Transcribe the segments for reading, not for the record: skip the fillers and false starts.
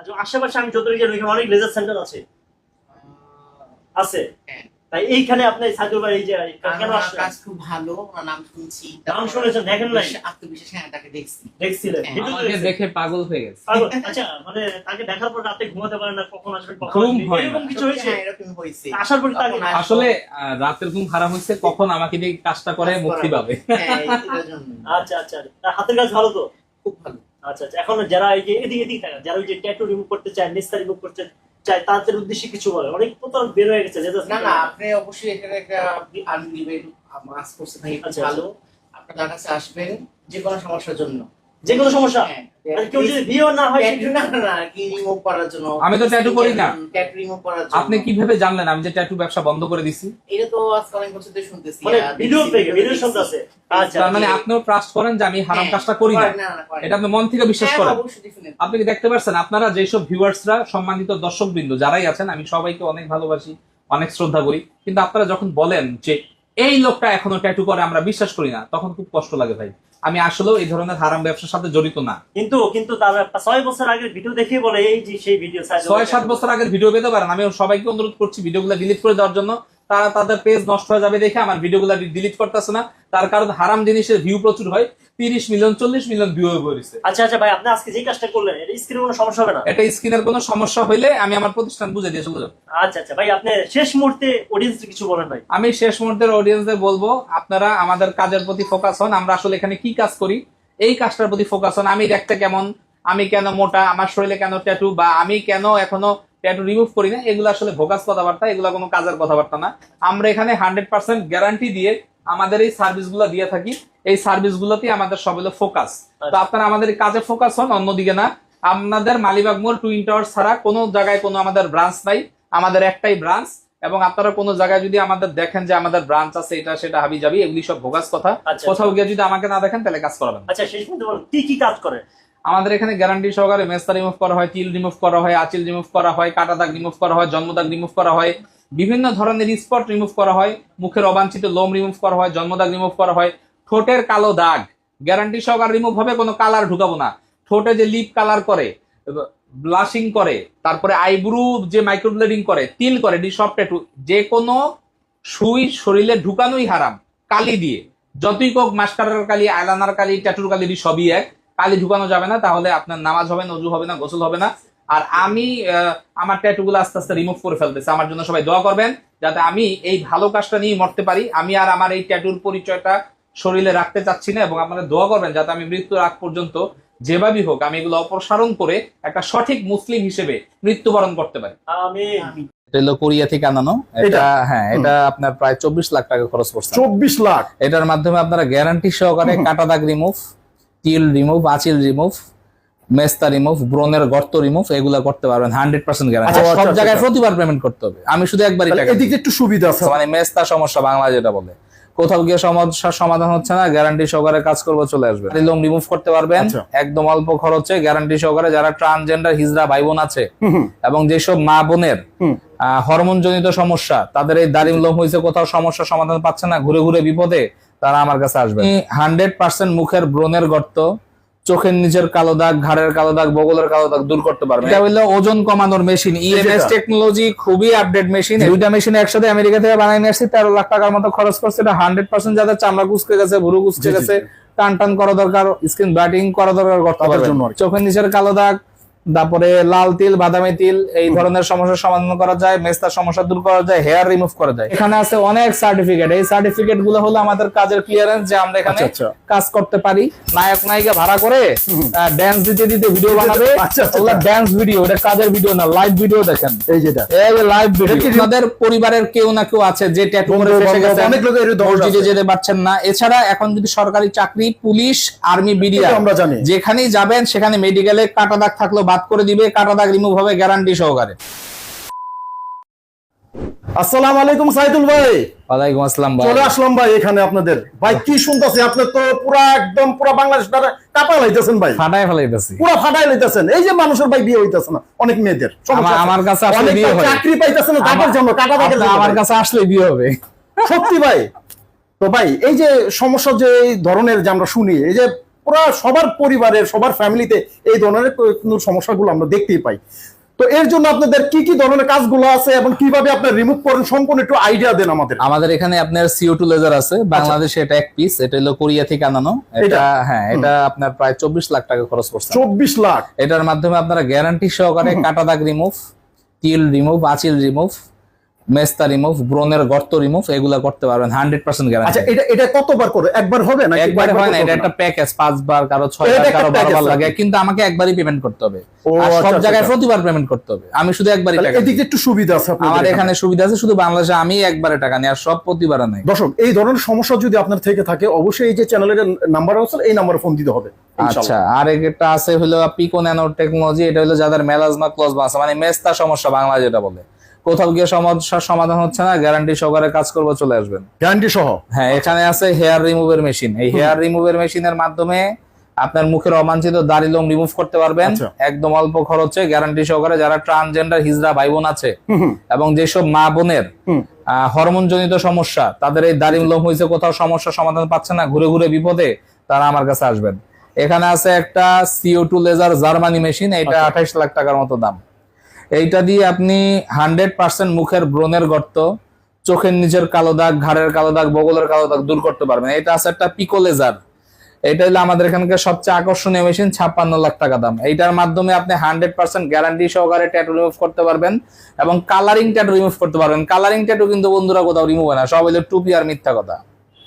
আচ্ছা, আশেপাশে আমি যতটুকু জানি ওইখানে অনেক লেজার সেন্টার আছে। আছে। তাই এইখানে আপনি সাইদুল ভাই এই যে কেন আসলেন? কাজ খুব ভালো, নাম শুনছি। নাম শুনেছেন, দেখেন নাই? আত্মবিশ্বাস, হ্যাঁ তাকে দেখছি। দেখছিলেন? আমাকে দেখে পাগল হয়ে গেছে। পাগল? আচ্ছা, মানে তাকে দেখার পর রাতে ঘুমাতে পারেন না, কখন আসবেন কখন ঘুম আসবেন, হয় না। এরকম কিছু হয়েছে? হ্যাঁ, এরকম হয়েছে। আসার পর তাকে আসলে রাতের ঘুম হারাম হয়েছে, কখন আমাকে দিয়ে কাজটা করে মুক্তি পাবে। হ্যাঁ, এটার জন্য। আচ্ছা আচ্ছা, তার হাতের কাজ ভালো তো? খুব ভালো। আচ্ছা আচ্ছা, এখন যারা এই যে এদিকে এদিকে থাকে, যারা ওই যে ট্যাটু রিমুভ করতে চায়, নিস্তা রিমুভ করতে চায়, তাদের উদ্দেশ্যে কিছু বলে? অনেক প্রতারক বের হয়ে গেছে। না না, আপনি অবশ্যই এখানে একটা আর্ন দিবেন। মাস করছে ভাই, খুব আচ্ছা, ভালো। আপনার কাছে আসবেন যে কোনো সমস্যার জন্য। যে কোনো সমস্যা? হ্যাঁ, আর কেউ যদি বিয়ে না হয়? না না না, কি রিমুভ করার জন্য। আমি তো ট্যাটু করি না। ট্যাটু রিমুভ করার জন্য। আপনি কিভাবে জানলেন আমি যে ট্যাটু ব্যবসা বন্ধ করে দিছি? এটা তো আজকাল অনেক বছর ধরে শুনতেছি। মানে ভিডিও থেকে, ভিডিও শুনতেছে। আচ্ছা, তার মানে আপনিও ট্রাস্ট করেন যে আমি হারাম কাজটা করি না? এটা আপনি মন থেকে বিশ্বাস করেন? আপনি কি দেখতে পাচ্ছেন আপনারা যেসব ভিউয়ার্সরা, সম্মানিত দর্শকবৃন্দ যারাই আছেন, আমি সবাইকে অনেক ভালোবাসি, অনেক শ্রদ্ধা করি, কিন্তু আপনারা যখন বলেন যে এই লোকটা এখনো ট্যাটু করে, আমরা বিশ্বাস করি না, তখন খুব কষ্ট লাগে ভাই। আমি আসলেও এই ধরনের হারাম ব্যবসার সাথে জড়িত না। কিন্তু কিন্তু তার 6 বছর আগের ভিডিও দেখে বলে এই যে সেই ভিডিও 6-7 বছর আগের ভিডিও পেতে পারেন। আমি সবাইকে অনুরোধ করছি ভিডিওগুলো ডিলিট করে দেওয়ার জন্য। তারা তাদের পেজ নষ্ট হয়ে যাবে দেখে আমার ভিডিওগুলো ডিলিট করতেছে না। তার কারণ হারাম জিনিসের ভিউ প্রচুর হয়, 30 মিলিয়ন 40 মিলিয়ন ভিউ হয়ে পড়েছে। আচ্ছা আচ্ছা ভাই, আপনি আজকে যে কাজটা করলেন এটা স্ক্রিনে কোনো সমস্যা হবে না? এটা স্ক্রিনের কোনো সমস্যা হইলে আমি আমার প্রতিষ্ঠান বুঝে দিয়ে চলে যাব। আচ্ছা আচ্ছা ভাই, আপনি শেষ মুহূর্তে অডিয়েন্সকে কিছু বলেন ভাই? আমি শেষ মুহূর্তের অডিয়েন্সদের বলবো, আপনারা আমাদের কাজের প্রতি ফোকাস হন। আমরা আসলে এখানে কি কাজ করি এই কাজটার প্রতি ফোকাস হন। আমি দেখতে কেমন, আমি কেন মোটা, আমার শরীরে কেন ট্যাটু, বা আমি কেন এখনো ট্যাটু রিমুভ করি না, এগুলো আসলে ভোকাস কথাবার্তা, এগুলো কোনো কাজের কথাবার্তা না। আমরা এখানে 100% গ্যারান্টি দিয়ে আমাদের এই সার্ভিসগুলো দিয়ে থাকি। এই সার্ভিসগুলোতেই আমাদের সব হলো ফোকাস। তো আপনারা আমাদের কাজে ফোকাস হন, অন্যদিকে না। আপনাদের মালিবাগ মোড় টুইন টাওয়ার ছাড়া কোনো জায়গায় কোনো আমাদের ব্রাঞ্চ নাই, আমাদের একটাই ব্রাঞ্চ। এবং আপনারা কোনো জায়গায় যদি আমাদের দেখেন যে আমাদের ব্রাঞ্চ আছে, এটা সেটা হাবি যাবি, এগুলি সব ভোগাস কথা। কোথাও গিয়ে যদি আমাকে না দেখেন তাহলে কাজ করাবেন। আচ্ছা, শেষ পর্যন্ত বলুন কি কি কাজ করে? আমাদের এখানে গ্যারান্টি সহকারে মেস্তা রিমুভ করা হয়, তিল রিমুভ করা হয়, আঁচিল রিমুভ করা হয়, কাটা দাগ রিমুভ করা হয়, জন্মদাগ রিমুভ করা হয়, বিভিন্ন ধরনের স্পট রিমুভ করা হয়, মুখের অবাঞ্ছিত লোম রিমুভ করা হয়, জন্মদাগ রিমুভ করা হয়, ঠোঁটের কালো দাগ গ্যারান্টি সহকারে রিমুভ হবে। কোনো কালার ঢুকাবো না। ঠোঁটে যে লিপ কালার করে, ব্লাশিং করে, তারপরে আইব্রু যে মাইক্রোব্লেডিং করে, তিল করে, ডি সব ট্যাটু, যে কোনো সুই শরীরে ঢুকানোই হারাম কালি দিয়ে। যতই কোক মাস্কারার কালি, আইলাইনার কালি, ট্যাটুর কালি সবই এক। কালি ঢুকানো যাবে না, তাহলে আপনার নামাজ হবে না, ওযু হবে না, গোসল হবে না। আর আমি আমার ট্যাটুগুলো আস্তে আস্তে রিমুভ করে ফেলতেছি। আমার জন্য সবাই দোয়া করবেন যাতে আমি এই ভালো কাজটা নিয়ে মরতে পারি। আমি আর আমার এই ট্যাটুর পরিচয়টা শরীরে রাখতে চাচ্ছি না, এবং আপনারা দোয়া করবেন যাতে আমি মৃত্যুর আগ পর্যন্ত যেভাবেই হোক আমি এগুলো অপসারণ করে একটা সঠিক মুসলিম হিসেবে মৃত্যুবরণ করতে পারি। আমিন। এটা হলো কোরিয়া থেকে আনানো। এটা হ্যাঁ, এটা আপনার প্রায় 24 লাখ টাকা খরচ করছে। 24 লাখ? এটার মাধ্যমে আপনারা গ্যারান্টি সহকারে কাটা দাগ রিমুভ, তিল রিমুভ, আঁচিল রিমুভ, মেস্তা রিমুভ, ব্রণের গর্ত রিমুভ, এগুলা করতে পারবেন 100% গ্যারান্টি। সব জায়গায় প্রতিবার পেমেন্ট করতে হবে, আমি শুধু একবারই টাকা। এদিকে একটু সুবিধা আছে, মানে মেস্তা সমস্যা বাংলা যেটা বলে, কোথাও গিয়ে সমস্যার সমাধান হচ্ছে না, গ্যারান্টি সহকারে কাজ করবো, চলে আসবে। লোম রিমুভ করতে পারবেন একদম অল্প খরচে, গ্যারান্টি সহকারে। যারা ট্রান্সজেন্ডার হিজড়া ভাই বোন আছে এবং যেসব মা বোনের হরমোন জনিত সমস্যা, তাদের এই দাড়ি লোম হয়েছে, কোথাও সমস্যা সমাধান পাচ্ছে না, ঘুরে ঘুরে বিপদে, তারা আমার কাছে আসবে। 100% মুখের ব্রণের গর্ত, চোখের নিচের কালো দাগ, ঘাড়ের কালো দাগ, বগলের কালো দাগ দূর করতে পারবে। এটা হলো ওজন কমানোর মেশিন, ইএমএস টেকনোলজি, খুবই আপডেট মেশিন। দুইটা মেশিন একসাথে আমেরিকা থেকে বানিয়ে নিয়ে আসছি, 13 লাখ টাকার মতো খরচ করছে। এটা 100% যাদের চামড়া কুচকে গেছে, ভুরু কুচকে গেছে, টান টান করা দরকার, স্কিন ব্রাইটিং করা দরকার, করতে পারবেন। চোখের নিচের কালো দাগ, তারপরে লাল তিল, বাদামি তিল, এই ধরনের সমস্যার সমাধান করা যায়, মেস্তার সমস্যা দূর করা যায়, হেয়ার রিমুভ করা যায়। এখানে আছে অনেক সার্টিফিকেট। এই সার্টিফিকেট গুলো হলো আমাদের কাজের ক্লিয়ারেন্স, যে আমরা এখানে কাজ করতে পারি। নায়ক নায়িকা ভাড়া করে ড্যান্স দিতে দিতে ভিডিও বানাবে, ওগুলা ড্যান্স ভিডিও, এটা কাজের ভিডিও না, লাইভ ভিডিও। দেখেন এই যেটা, এই যে লাইভ ভিডিও। আপনাদের পরিবারের কেউ না কেউ আছে যে ট্যাটু করে ফেসে গেছে, অনেক লোক মসজিদে যেতে পারছেন না। এছাড়া এখন যদি সরকারি চাকরি, পুলিশ, আর্মি, বিডিআর, আমরা জানি যেখানেই যাবেন সেখানে মেডিকেলে কাটা দাগ থাকলো বাদ করে দিবে, কাটা দাগ রিমুভ হবে গ্যারান্টি সহকারে। আসসালামু আলাইকুম সাইদুল ভাই। ওয়ালাইকুম আসসালাম ভাই। চলে আসলাম ভাই এখানে আপনাদের। ভাই কি শুনতাছি, আপনি তো পুরা একদম পুরা বাংলাদেশ কাঁপা লাইতেছেন ভাই, ফাটায় ফেলাইতেছি, পুরা ফাটাই লাইতেছেন। এই যে মানুষের ভাই বিয়ে হইতাছে না, অনেক মেয়েদের আমার কাছে আসলে বিয়ে হয়, চাকরি পাইতেছে না, তাদের জন্য কাটা দাগের জন্য আমার কাছে আসলে বিয়ে হবে। সত্যি ভাই। তো ভাই এই যে সমস্যা, যে এই ধরনের যে আমরা শুনি, এই যে পুরো সবার পরিবারের সবার ফ্যামিলিতে এই ধরনের কোনো সমস্যাগুলো আমরা দেখতেই পাই। তো এর জন্য আপনাদের কি কি ধরনের কাজগুলো আছে এবং কিভাবে আপনারা রিমুভ করেন সম্পূর্ণ একটু আইডিয়া দেন আমাদের। আমাদের এখানে আপনার CO2 লেজার আছে বাংলাদেশে, এটা এক পিস, এটা হলো কোরিয়া থেকে আনানো। এটা হ্যাঁ, এটা আপনার প্রায় 24 লাখ টাকা খরচ করছে। 24 লাখ। এটার মাধ্যমে আপনারা গ্যারান্টি সহকারে কাটা দাগ রিমুভ, তিল রিমুভ, আঁচিল রিমুভ, মেস্তা রিমুভ, ব্রণের গর্ত রিমুভ এগুলা করতে পারবেন 100% গ্যারান্টি। আচ্ছা, এটা কতবার করে? একবার হবে না? একবার হয় না, এটা একটা প্যাকেজ, 5 বার, কারো 6 বার, কারো 12 বার লাগে, কিন্তু আমাকে একবারই পেমেন্ট করতে হবে। আর সব জায়গায় প্রতিবার পেমেন্ট করতে হবে, আমি শুধু একবারই টাকা। এদিকে একটু সুবিধা আছে আপনাদের। আমার এখানে সুবিধা আছে, শুধু বাংলাদেশে আমি একবারে টাকা নেই, আর সব প্রতিবার নাই। দর্শক, এই ধরনের সমস্যা যদি আপনার থেকে থাকে অবশ্যই এই যে চ্যানেলের নাম্বার আছে এই নম্বরে ফোন দিতে হবে। আচ্ছা, আর একটা আছে হলো পিকো ন্যানো টেকনোলজি। এটা হলো যাদের মেলাজমা ক্লোজমা আছে, মানে মেস্তা সমস্যা বাংলা যেটা বলে, কোথাও গিয়ে সমস্যার সমাধান হচ্ছে না, গ্যারান্টি সহকারে কাজ করবো, চলে আসবেন গ্যারান্টি সহ। হ্যাঁ, এখানে আছে হেয়ার রিমুভের মেশিন। এই হেয়ার রিমুভের মেশিনের মাধ্যমে আপনার মুখের অবাঞ্ছিত দাড়ি লোম রিমুভ করতে পারবেন একদম অল্প খরচে, গ্যারান্টি সহকারে। যারা ট্রান্সজেন্ডার হিজড়া ভাই বোন আছে এবং যেসব মা বোনের হরমোন জনিত সমস্যা, তাদের এই দাড়ি লোম হয়েছে, কোথাও সমস্যার সমাধান পাচ্ছে না, ঘুরে ঘুরে বিপদে, তারা আমার কাছে আসবেন। এখানে আছে একটা CO2 লেজার জার্মানি মেশিন, এটা 28 লাখ টাকার মতো দাম। এইটা দিয়ে আপনি 100% মুখের ব্রণের গর্ত, চোখের নিচের কালো দাগ, ঘাড়ের কালো দাগ, বগলের কালো দাগ দূর করতে পারবেন। এটা আছে একটা পিকো লেজার। এটা হলো আমাদের এখানকার সবচেয়ে আকর্ষণীয় মেশিন, 56 লাখ টাকা দাম। এইটার মাধ্যমে আপনি 100% গ্যারান্টি সহকারে ট্যাটু রিমুভ করতে পারবেন এবং কালারিং ট্যাটু রিমুভ করতে পারবেন। কালারিং ট্যাটু কিন্তু বন্ধুরা কোথাও রিমুভ হয় না, সব হলো টুপি আর মিথ্যা কথা।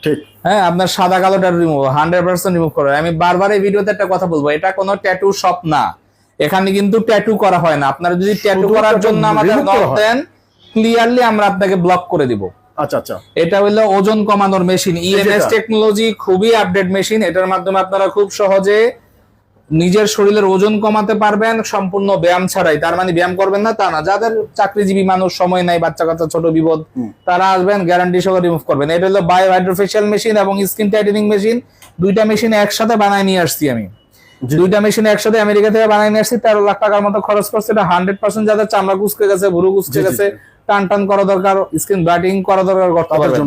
ঠিক। হ্যাঁ, আপনার সাদা কালো ট্যাটু রিমুভ 100% রিমুভ করবেন। আমি বারবার এই ভিডিওতে একটা কথা বলবো, এটা কোনো ট্যাটু শপ না, এখানে কিন্তু ট্যাটু করা হয় না। আপনারা যদি ট্যাটু করার জন্য আমাদের নক দেন, ক্লিয়ারলি আমরা আপনাকে ব্লক করে দিব। আচ্ছা আচ্ছা। এটা হলো ওজন কমানোর মেশিন, EMS টেকনোলজি, খুবই আপডেট মেশিন। এটার মাধ্যমে আপনারা খুব সহজে নিজের শরীরের ওজন কমাতে পারবেন সম্পূর্ণ ব্যায়াম ছাড়াই। তার মানে ব্যায়াম করবেন না তা না, যাদের চাকরিজীবী মানুষ, সময় নাই, বাচ্চা কাচ্চা, ছোট বিপদ, তারা আসবেন, গ্যারান্টি সহ রিমুভ করবেন। এটা হলো বায়ো হাইড্রোফেশিয়াল মেশিন এবং স্কিন টাইটেনিং মেশিন। দুইটা মেশিন একসাথে বানায় নিয়ে আসছি আমি। দুইটা মেশিন একসাথে আমেরিকা থেকে বানায় নিয়ে আসছি, 13 লাখ টাকার মতো খরচ করছে। এটা 100% যাদের চামড়া কুচকে গেছে, ভুরু কুচকে গেছে, টান টান করা দরকার, স্কিন ব্রাইটিং করা দরকার, করতে পারবেন।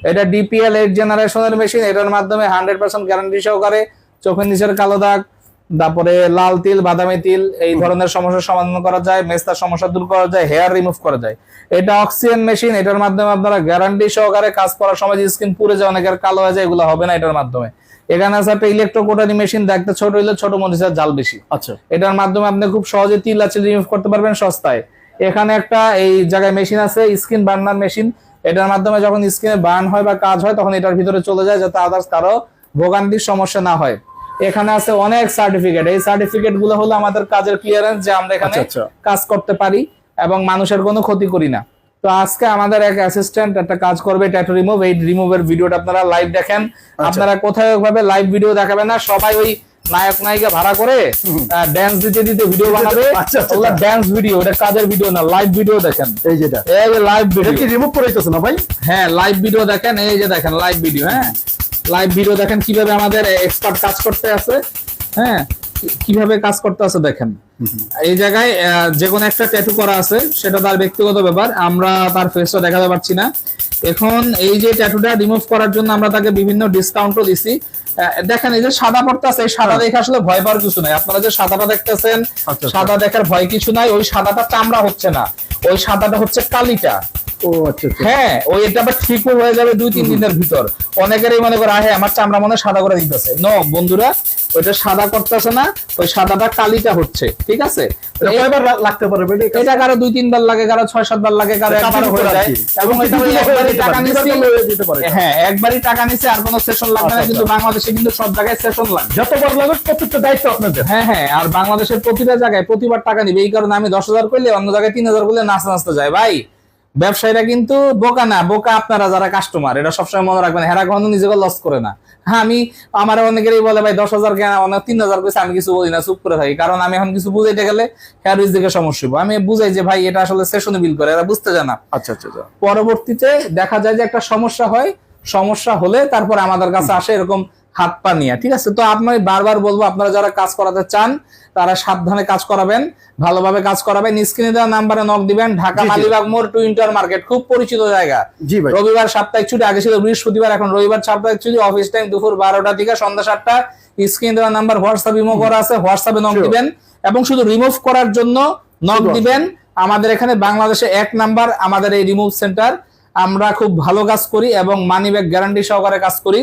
এটা DPL 8 জেনারেশনের মেশিন। এটার মাধ্যমে 100% গ্যারান্টি সহকারে চোখের নিচের কালো দাগ, তারপরে লাল তিল, বাদামি তিল, এই ধরনের সমস্যার সমাধান করা যায়, মেস্তার সমস্যা দূর করা যায়, হেয়ার রিমুভ করা যায়। এটা অক্সিজেন মেশিন। এটার মাধ্যমে আপনারা গ্যারান্টি সহকারে কাজ করার সময় যে স্কিন পুড়ে যায়, অনেকের কালো হয়ে যায়, এগুলো হবে না এটার মাধ্যমে। এখানে আছে একটা ইলেকট্রোকোটারি মেশিন, দেখতে ছোট হইলে ছোট মরিচের জাল বেশি। আচ্ছা, এটার মাধ্যমে আপনি খুব সহজে তিল আঁচিল রিমুভ করতে পারবেন সস্তায়। এখানে একটা এই জায়গায় মেশিন আছে, স্কিন বার্নার মেশিন। এটার মাধ্যমে যখন স্কিনে বার্ন হয় বা কাজ হয়, তখন এটার ভিতরে চলে যায়, যাতে আদার্স কারো ভোগান্তির সমস্যা না হয়। এখানে আছে অনেক সার্টিফিকেট। এই সার্টিফিকেট গুলো হলো আমাদের কাজের ক্লিয়ারেন্স, যে আমরা এখানে কাজ করতে পারি এবং মানুষের কোনো ক্ষতি করি না। তো আজকে আমাদের এক অ্যাসিস্ট্যান্ট একটা কাজ করবে ট্যাটু রিমুভ। এই রিমুভের ভিডিওটা আপনারা লাইভ দেখেন। আপনারা কোথায় ভাবে লাইভ ভিডিও দেখাবেন না, সবাই ওই নায়ক নায়িকা ভাড়া করে ড্যান্স দিতে দিতে ভিডিও বানাবে, ওগুলা ড্যান্স ভিডিও, এটা কাজের ভিডিও না, লাইভ ভিডিও দেখেন। এই যেটা, এই যে লাইভ ভিডিও কি রিমুভ করাইতেছ না ভাই? হ্যাঁ, লাইভ ভিডিও দেখেন, এই যে দেখেন লাইভ ভিডিও। হ্যাঁ, লাইভ ভিডিও দেখেন কিভাবে আমাদের এক্সপার্ট কাজ করতে আছে। হ্যাঁ, কিভাবে কাজ করতে আছে দেখেন। এই জায়গায় যে কোনো একটা ট্যাটু করা আছে, সেটা তার ব্যক্তিগত ব্যাপার, আমরা তার ফেসটা দেখাতে পারছি না। এখন এই যে ট্যাটুটা রিমুভ করার জন্য আমরা তাকে বিভিন্ন ডিসকাউন্টও দিছি। দেখেন, এই যে সাদা পড়তে আছে, এই সাদা দেখে আসলে ভয় পাওয়ার কিছু নাই। আপনারা যে সাদাটা দেখতেছেন, সাদা দেখার ভয় কিছু নাই। ওই সাদাটা চামড়া হচ্ছে না, ওই সাদাটা হচ্ছে কালিটা। ও আচ্ছা। হ্যাঁ, ওই এটা আবার ঠিকও হয়ে যাবে 2-3 দিনের ভিতর। অনেকেরই মনে করে আহে আমার চামড়া মনে সাদা করে দিতেছে। নো বন্ধুরা, ওইটা সাদা করতেছে না, ওই সাদাটা কালিটা হচ্ছে। ঠিক আছে, কয়বার লাগতে পারে? এটা কারো 2-3 বার লাগে, কারো 6-7 বার লাগে, কারো একবার হয়ে যায়। এবং একবারই টাকা নিচ্ছি। হ্যাঁ, একবারই টাকা নিচ্ছে, আর কোনো সেশন লাগবে না। কিন্তু বাংলাদেশে কিন্তু সব জায়গায় সেশন লাগে, যতবার লাগে প্রত্যেকটা দায়িত্ব আপনাদের। হ্যাঁ হ্যাঁ, আর বাংলাদেশের প্রতিটা জায়গায় প্রতিবার টাকা নিবে। এই কারণে আমি 10,000 করলে অন্য জায়গায় 3,000 করলে নাচতে নাচতে যায়। ভাই, ব্যবসায়ীরা কিন্তু বোকা না, বোকা আপনারা যারা কাস্টমার, এটা সবসময় মনে রাখবেন। হেরা কখনো নিজেকে লস করে না। হ্যাঁ, আমি আমার অনেকেরই বলে ভাই 10,000 কেন, অনেক 3,000 কইছে, আমি কিছু বলি না, চুপ করে থাকি। কারণ আমি এখন কিছু বুঝাইতে গেলে হেয়ার দিকে সমস্যা হবে। আমি বুঝাই যে ভাই এটা আসলে সেশনে বিল করে, এরা বুঝতে জানা। আচ্ছা আচ্ছা। পরবর্তীতে দেখা যায় যে একটা সমস্যা হয়, সমস্যা হলে তারপর আমাদের কাছে আসে এরকম হাত পা নিয়ে। ঠিক আছে, তো আপনি বারবার বলবো, আপনারা যারা কাজ করাতে চান তারা সাবধানে কাজ করাবেন, ভালোভাবে কাজ করাবেন। স্ক্রিনে দেওয়া নাম্বারে নক দিবেন। ঢাকা মালিবাগ মোড় টু ইন্টার মার্কেট, খুব পরিচিত জায়গা। রবিবার সাপ্তাহিক ছুটি, আগে ছিল বৃহস্পতিবার, এখন রবিবার সাপ্তাহিক ছুটি। অফিস টাইম দুপুর 12টা থেকে সন্ধ্যা 7টা। স্ক্রিন দেওয়া নাম্বার হোয়াটসঅ্যাপ ইমো করা আছে, হোয়াটসঅ্যাপে নক Sure. দিবেন এবং শুধু রিমুভ করার জন্য নক Sure. দিবেন। আমাদের এখানে বাংলাদেশে 1 নাম্বার আমাদের এই রিমুভ সেন্টার, আমরা খুব ভালো কাজ করি এবং মানি ব্যাক গ্যারান্টি সহকারে কাজ করি।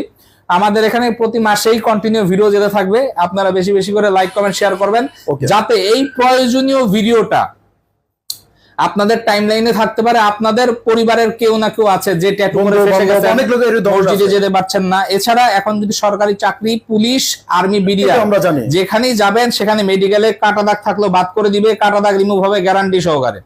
আমাদের এখানে প্রতি মাসেই কন্টিনিউ ভিডিও যেতে থাকবে, আপনারা বেশি বেশি করে লাইক কমেন্ট শেয়ার করবেন Okay. যাতে এই প্রয়োজনীয় ভিডিওটা আপনাদের টাইমলাইনে থাকতে পারে। আপনাদের পরিবারের কেউ না কেউ আছে যে ট্যাটু করে ফেসে গেছে, অনেক লোকের এই দরজা মসজিদে আছে। যেতে পারছেন না। এছাড়া এখন যদি সরকারি চাকরি, পুলিশ, আর্মি, বিডিআর এটা আমরা জানি। যেখানেই যাবেন সেখানে মেডিকেলে কাটা দাগ থাকলেও বাদ করে দিবে, কাটা দাগ রিমুভ হবে গ্যারান্টি সহকারে।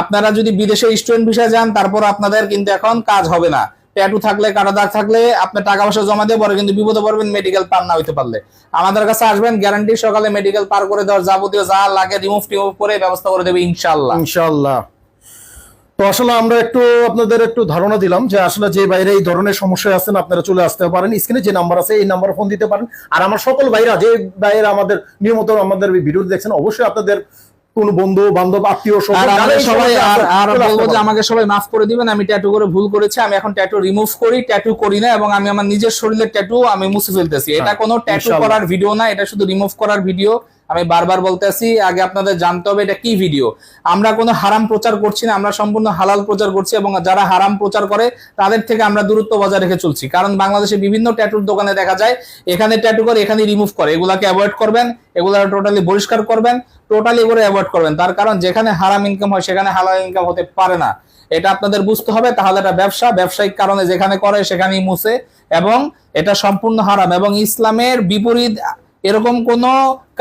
আপনারা যদি বিদেশে স্টুডেন্ট ভিসা যান তারপর আপনাদের কিন্তু এখন কাজ হবে না। ট্যাটু থাকলে, কাটা দাগ থাকলে আপনি টাকা পয়সা জমা দিয়ে পরে কিন্তু বিপদে পড়বেন মেডিকেল পার না হইতে পারলে। আমাদের কাছে আসবেন, গ্যারান্টি সকালে মেডিকেল পার করে দেওয়ার যাবতীয় যা লাগে রিমুভ টিমুভ করে ব্যবস্থা করে দেবে ইনশাআল্লাহ। ইনশাআল্লাহ। তো আসলে আমরা একটু আপনাদের একটু ধারণা দিলাম যে আসলে যে বাইরে এই ধরনের সমস্যায় আছেন আপনারা চলে আসতে পারেন, স্ক্রিনে যে নাম্বার আছে এই নাম্বারে ফোন দিতে পারেন। আর আমার সকল ভাইরা যে ভাইরা আমাদের নিয়মিত আমাদের ভিডিও দেখছেন, অবশ্যই আপনাদের কোন বন্ধু বান্ধব আত্মীয় আর আমাদের সবাই আর বলবো যে স্বজন আমাকে সবাই মাফ করে দিবেন, আমি ট্যাটু করে ভুল করেছি। আমি এখন ট্যাটু রিমুভ করি, ট্যাটু করি না, এবং আমি আমার নিজের শরীরের ট্যাটু আমি মুছে ফেলতেছি। এটা কোনো ট্যাটু ইনশাআল্লাহ। করার ভিডিও না, এটা শুধু রিমুভ করার ভিডিও। আমি বারবার বলতেছি, আগে আপনাদের জানতে হবে এটা কি ভিডিও। আমরা কোনো হারাম প্রচার করছি না, আমরা সম্পূর্ণ হালাল প্রচার করছি, এবং যারা হারাম প্রচার করে তাদের থেকে আমরা দূরত্ব বজায় রেখে চলছি। কারণ বাংলাদেশে বিভিন্ন ট্যাটুর দোকানে দেখা যায় এখানে ট্যাটু করে এখানে রিমুভ করে, এগুলাকে অ্যাভয়েড করবেন, এগুলা টোটালি বহিষ্কার করবেন, টোটালি এগুলো অ্যাভয়েড করবেন। তার কারণ যেখানে হারাম ইনকাম হয় সেখানে হালাল ইনকাম হতে পারে না, এটা আপনাদের বুঝতে হবে। তাহলে এটা ব্যবসা, ব্যবসায়িক কারণে যেখানে করে সেখানেই মুছে, এবং এটা সম্পূর্ণ হারাম। এবং ইসলামের বিপরীত এরকম কোনো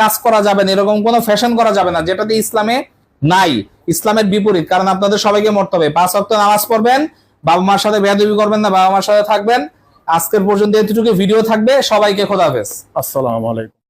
কাজ করা যাবে না, এরকম কোনো ফ্যাশন করা যাবে না যেটাতে ইসলামে নাই, ইসলামের বিপরীত। কারণ আপনাদের সবাইকে মরতে হবে, 5 ওয়াক্ত নামাজ পড়বেন, বাবা মার সাথে বেয়াদবি করবেন না, বাবা মার সাথে থাকবেন। আজকের পর্যন্ত এতটুকু ভিডিও থাকবে, সবাইকে খোদা হাফেজ। আসসালামু আলাইকুম।